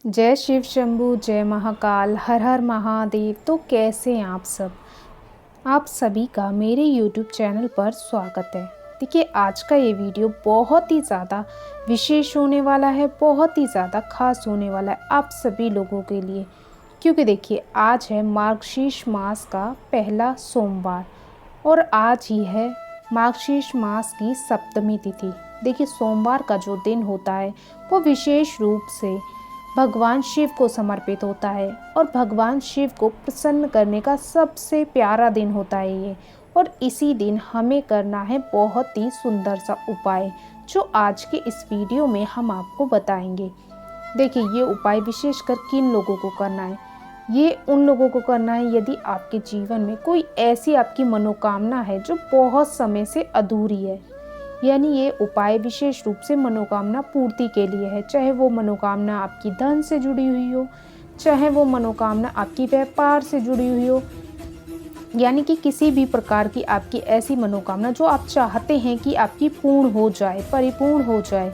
जय शिव शंभू, जय महाकाल, हर हर महादेव। तो कैसे हैं आप सब? आप सभी का मेरे YouTube चैनल पर स्वागत है। देखिए, आज का ये वीडियो बहुत ही ज़्यादा विशेष होने वाला है, बहुत ही ज़्यादा खास होने वाला है आप सभी लोगों के लिए। क्योंकि देखिए, आज है मार्गशीर्ष मास का पहला सोमवार और आज ही है मार्गशीर्ष मास की सप्तमी तिथि। देखिए, सोमवार का जो दिन होता है वो विशेष रूप से भगवान शिव को समर्पित होता है और भगवान शिव को प्रसन्न करने का सबसे प्यारा दिन होता है ये। और इसी दिन हमें करना है बहुत ही सुंदर सा उपाय, जो आज के इस वीडियो में हम आपको बताएंगे। देखिए, ये उपाय विशेषकर किन लोगों को करना है? ये उन लोगों को करना है यदि आपके जीवन में कोई ऐसी आपकी मनोकामना है जो बहुत समय से अधूरी है। यानी ये उपाय विशेष रूप से मनोकामना पूर्ति के लिए है, चाहे वो मनोकामना आपकी धन से जुड़ी हुई हो, चाहे वो मनोकामना आपकी व्यापार से जुड़ी हुई हो, यानी कि किसी भी प्रकार की आपकी ऐसी मनोकामना जो आप चाहते हैं कि आपकी पूर्ण हो जाए, परिपूर्ण हो जाए,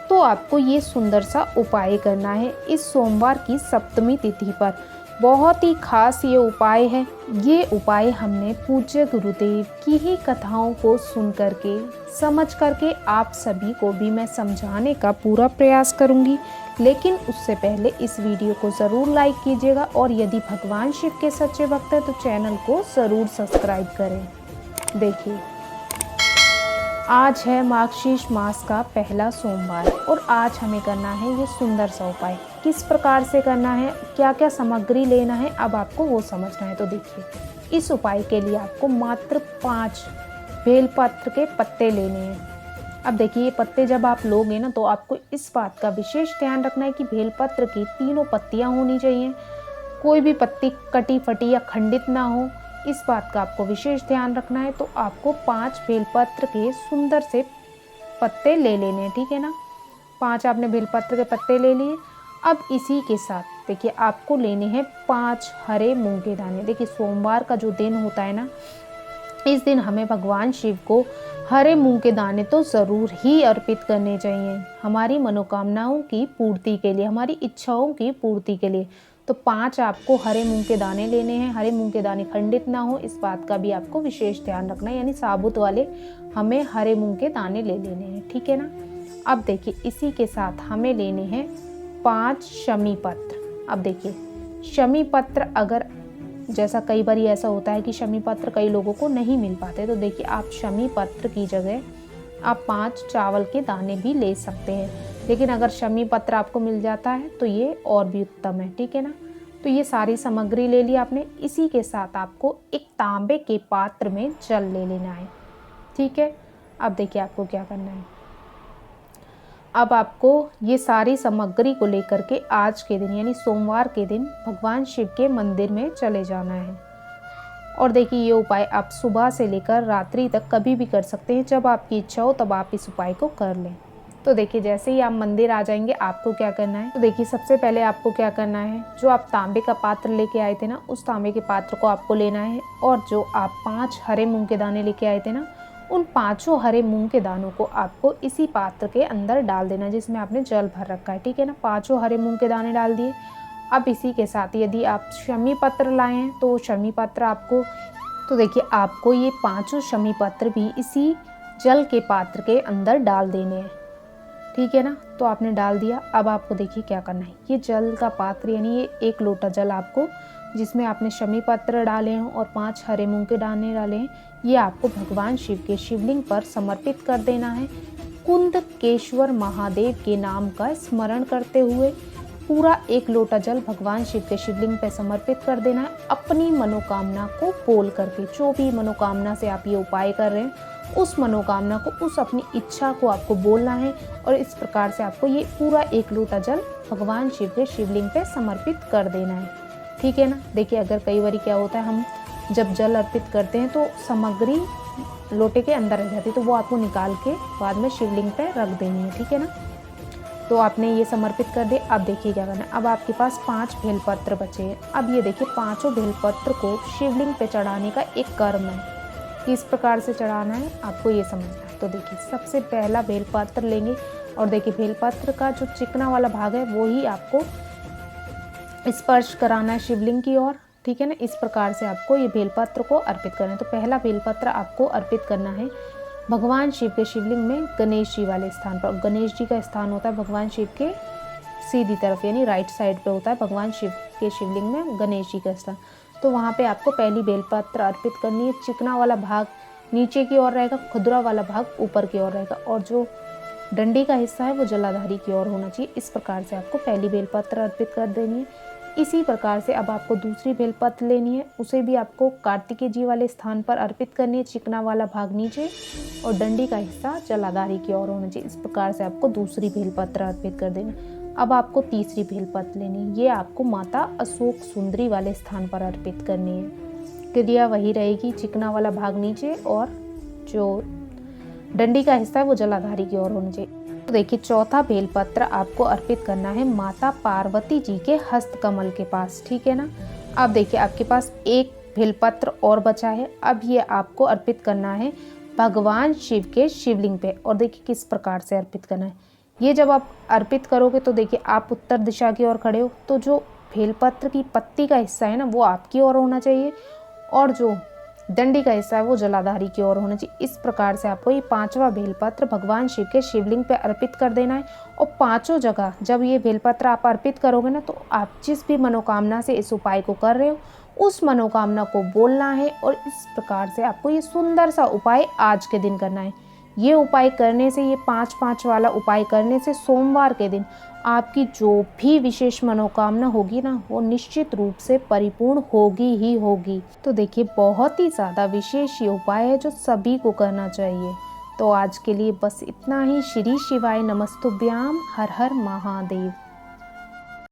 तो आपको ये सुंदर सा उपाय करना है इस सोमवार की सप्तमी तिथि पर। बहुत ही खास ये उपाय है। ये उपाय हमने पूज्य गुरुदेव की ही कथाओं को सुन करके, समझ करके आप सभी को भी मैं समझाने का पूरा प्रयास करूंगी। लेकिन उससे पहले इस वीडियो को ज़रूर लाइक कीजिएगा और यदि भगवान शिव के सच्चे भक्त हैं तो चैनल को ज़रूर सब्सक्राइब करें। देखिए, आज है मार्गशीर्ष मास का पहला सोमवार और आज हमें करना है ये सुंदर सा उपाय। किस प्रकार से करना है, क्या क्या सामग्री लेना है, अब आपको वो समझना है। तो देखिए, इस उपाय के लिए आपको मात्र 5 बेलपत्र के पत्ते लेने हैं। अब देखिए, ये पत्ते जब आप लोगे ना तो आपको इस बात का विशेष ध्यान रखना है कि बेलपत्र की तीनों पत्तियां होनी चाहिए, कोई भी पत्ती कटी फटी या खंडित ना हो, इस बात का आपको विशेष ध्यान रखना है। तो आपको 5 बेलपत्र के सुंदर से पत्ते ले लेने हैं, ठीक है ना। 5 आपने बेलपत्र के पत्ते ले लिए। अब इसी के साथ देखिए, आपको लेने हैं 5 हरे मूंग के दाने। देखिए, सोमवार का जो दिन होता है ना, इस दिन हमें भगवान शिव को हरे मूंग के दाने तो ज़रूर ही अर्पित करने चाहिए, हमारी मनोकामनाओं की पूर्ति के लिए, हमारी इच्छाओं की पूर्ति के लिए। तो 5 आपको हरे मूंग के दाने लेने हैं। हरे मूंग के दाने खंडित ना हो, इस बात का भी आपको विशेष ध्यान रखना है, यानी साबुत वाले हमें हरे मूंग के दाने ले लेने हैं, ठीक है ना। अब देखिए, इसी के साथ हमें लेने हैं 5 शमी पत्र। अब देखिए, शमी पत्र अगर, जैसा कई बार ऐसा होता है कि शमी पत्र कई लोगों को नहीं मिल पाते, तो देखिए आप शमी पत्र की जगह आप 5 चावल के दाने भी ले सकते हैं। लेकिन अगर शमी पत्र आपको मिल जाता है तो ये और भी उत्तम है, ठीक है ना। तो ये सारी सामग्री ले ली आपने। इसी के साथ आपको एक तांबे के पात्र में जल ले लेना है, ठीक है। अब देखिए, आपको क्या करना है। अब आपको ये सारी सामग्री को लेकर के आज के दिन यानी सोमवार के दिन भगवान शिव के मंदिर में चले जाना है। और देखिए, ये उपाय आप सुबह से लेकर रात्रि तक कभी भी कर सकते हैं, जब आपकी इच्छा हो तब आप इस उपाय को कर लें। तो देखिए, जैसे ही आप मंदिर आ जाएंगे आपको क्या करना है। तो देखिए, सबसे पहले आपको क्या करना है, जो आप तांबे का पात्र लेके आए थे ना, उस तांबे के पात्र को आपको लेना है और जो आप 5 हरे मूंग के दाने लेके आए थे ना, उन 5 हरे मूंग के दानों को आपको इसी पात्र के अंदर डाल देना जिसमें आपने जल भर रखा है, ठीक है ना। 5 हरे मूंग के दाने डाल दिए। अब इसी के साथ यदि आप शमी पत्र लाए हैं तो शमी पत्र आपको, तो देखिए आपको ये 5 शमी पत्र भी इसी जल के पात्र के अंदर डाल देने हैं, ठीक है ना। तो आपने डाल दिया। अब आपको देखिए क्या करना है। ये जल का पात्र यानी ये 1 लोटा जल आपको, जिसमें आपने शमी पत्र डाले हैं और 5 हरे मूंग के दाने डाले हैं, ये आपको भगवान शिव के शिवलिंग पर समर्पित कर देना है। कुंदकेश्वर महादेव के नाम का स्मरण करते हुए पूरा 1 लोटा जल भगवान शिव के शिवलिंग पर समर्पित कर देना है, अपनी मनोकामना को बोल करके। जो भी मनोकामना से आप ये उपाय कर रहे हैं, उस मनोकामना को, उस अपनी इच्छा को आपको बोलना है और इस प्रकार से आपको ये पूरा 1 लोटा जल भगवान शिव के शिवलिंग पे समर्पित कर देना है, ठीक है ना। देखिए, अगर कई बार क्या होता है, हम जब जल अर्पित करते हैं तो सामग्री लोटे के अंदर रह जाती है, तो वो आपको निकाल के बाद में शिवलिंग पे रख देनी है, ठीक है ना। तो आपने ये समर्पित कर दिए। अब देखिए क्या करना है। अब आपके पास 5 बेलपत्र बचे हैं। अब ये देखिए, 5 बेलपत्र को शिवलिंग पे चढ़ाने का एक कर्म है। किस प्रकार से चढ़ाना है आपको ये समझना है। तो देखिए, सबसे पहला बेलपत्र लेंगे और देखिए बेलपत्र का जो चिकना वाला भाग है वो ही आपको स्पर्श कराना है शिवलिंग की ओर, ठीक है ना। इस प्रकार से आपको ये बेलपत्र को अर्पित करना है। तो पहला बेलपत्र आपको अर्पित करना है भगवान शिव के शिवलिंग में गणेश जी वाले स्थान पर। गणेश जी का स्थान होता है भगवान शिव के सीधी तरफ, यानी राइट साइड पे होता है भगवान शिव के शिवलिंग में गणेश जी का स्थान। तो वहाँ पे आपको पहली बेलपत्र अर्पित करनी है। चिकना वाला भाग नीचे की ओर रहेगा, खुदरा वाला भाग ऊपर की ओर रहेगा, और जो डंडी का हिस्सा है वो जलाधारी की ओर होना चाहिए। इस प्रकार से आपको पहली बेलपत्र अर्पित कर देनी है। इसी प्रकार से अब आपको दूसरी बेलपत्र लेनी है, उसे भी आपको कार्तिकेय जी वाले स्थान पर अर्पित करनी है। चिकना वाला भाग नीचे और डंडी का हिस्सा जलाधारी की ओर होना चाहिए। इस प्रकार से आपको दूसरी बेलपत्र अर्पित कर देनी। अब आपको तीसरी बेलपत्र लेनी है, ये आपको माता अशोक सुंदरी वाले स्थान पर अर्पित करनी है। क्रिया वही रहेगी, चिकना वाला भाग नीचे और जो डंडी का हिस्सा है वो जलाधारी की ओर होना चाहिए। तो देखिए चौथा बेलपत्र आपको अर्पित करना है माता पार्वती जी के हस्तकमल के पास, ठीक है ना। अब देखिए आपके पास एक बेलपत्र और बचा है। अब ये आपको अर्पित करना है भगवान शिव के शिवलिंग पे। और देखिए किस प्रकार से अर्पित करना है। ये जब आप अर्पित करोगे तो देखिए आप उत्तर दिशा की ओर खड़े हो, तो जो बेलपत्र की पत्ती का हिस्सा है ना वो आपकी ओर होना चाहिए, और जो डंडी का हिस्सा है वो जलाधारी की ओर होना चाहिए। इस प्रकार से आपको ये पांचवा बेलपत्र भगवान शिव के शिवलिंग पे अर्पित कर देना है। और पांचों जगह जब ये बेलपत्र आप अर्पित करोगे ना, तो आप जिस भी मनोकामना से इस उपाय को कर रहे हो उस मनोकामना को बोलना है। और इस प्रकार से आपको ये सुंदर सा उपाय आज के दिन करना है। ये उपाय करने से, ये 5-5 वाला उपाय करने से सोमवार के दिन आपकी जो भी विशेष मनोकामना होगी ना वो निश्चित रूप से परिपूर्ण होगी ही होगी। तो देखिए बहुत ही ज़्यादा विशेष ये उपाय है जो सभी को करना चाहिए। तो आज के लिए बस इतना ही। श्री शिवाय नमस्तुभ्याम। हर हर महादेव।